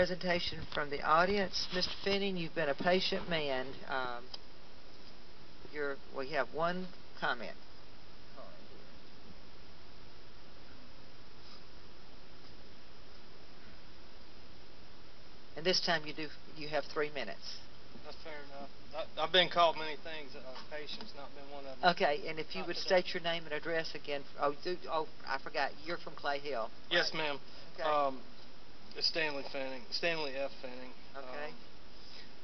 Presentation from the audience. Mr. Finning, you've been a patient man. We have one comment. And this time you have 3 minutes. That's fair enough. I've been called many things. Patience not been one of them. Okay, and if you would state your name and address again. I forgot. You're from Clay Hill. Yes, ma'am. Okay. It's Stanley F. Finning. Okay.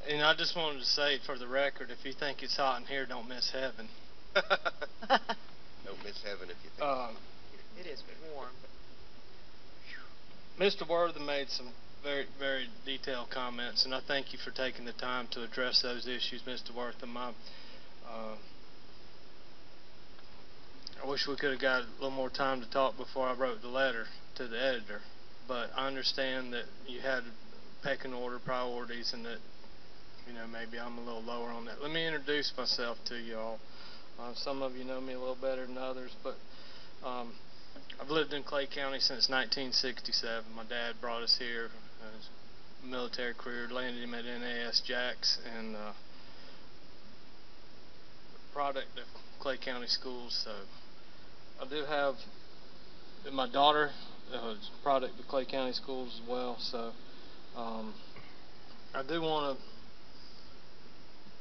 And I just wanted to say, for the record, if you think it's hot in here, don't miss heaven. Don't miss heaven if you think it is warm. Mr. Wortham made some very, very detailed comments, and I thank you for taking the time to address those issues, Mr. Wortham. I wish we could have got a little more time to talk before I wrote the letter to the editor, but I understand that you had pecking order priorities and that, maybe I'm a little lower on that. Let me introduce myself to you all. Some of you know me a little better than others, but I've lived in Clay County since 1967. My dad brought us here. His military career landed him at NAS Jacks, and product of Clay County schools. So I do have my daughter, product of Clay County schools as well. So I do want to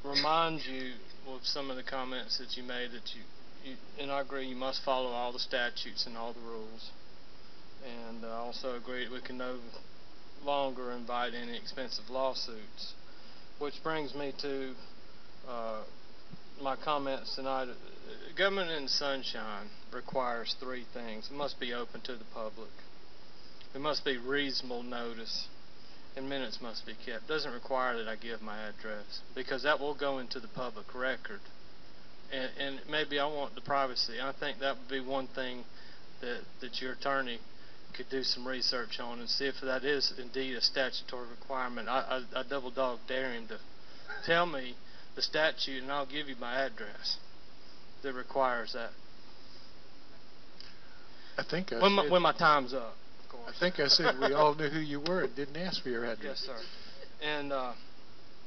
remind you of some of the comments that you made, that and I agree, you must follow all the statutes and all the rules. And I also agree that we can no longer invite any expensive lawsuits. Which brings me to my comments tonight. Government in Sunshine requires 3 things. It must be open to the public. It must be reasonable notice. And minutes must be kept. It doesn't require that I give my address, because that will go into the public record. And maybe I want the privacy. I think that would be one thing that your attorney could do some research on and see if that is indeed a statutory requirement. I double dog dare him to tell me the statute, and I'll give you my address that requires that. I think I when said, my time's up, of course. I think I said we all knew who you were and didn't ask for your address. Yes, sir. And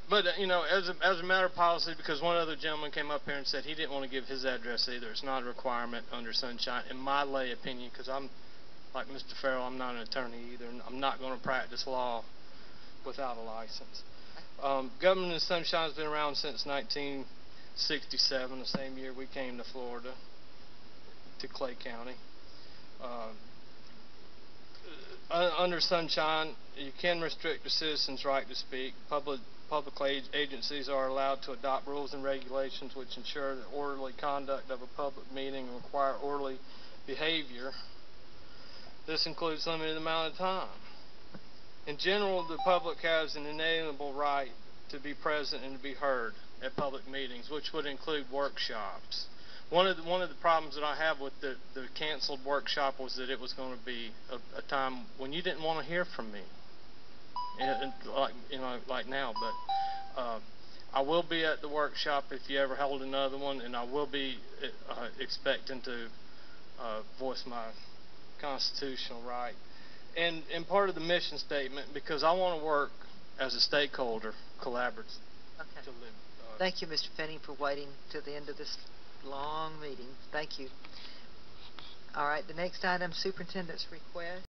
but as a matter of policy, because one other gentleman came up here and said he didn't want to give his address either. It's not a requirement under Sunshine, in my lay opinion, because I'm like Mr. Farrell. I'm not an attorney either, and I'm not going to practice law without a license. Government in Sunshine has been around since 1967, the same year we came to Florida, to Clay County. Under Sunshine, you can restrict a citizen's right to speak. Public agencies are allowed to adopt rules and regulations which ensure the orderly conduct of a public meeting and require orderly behavior. This includes limited amount of time. In general, the public has an inalienable right to be present and to be heard at public meetings, which would include workshops. One of the problems that I have with the canceled workshop was that it was going to be a time when you didn't want to hear from me, and like now. But I will be at the workshop if you ever hold another one, and I will be expecting to voice my constitutional right. And part of the mission statement, because I want to work as a stakeholder collaborative. Okay. To live. Thank you, Mr. Finning, for waiting to the end of this long meeting. Thank you. All right, the next item, superintendent's request.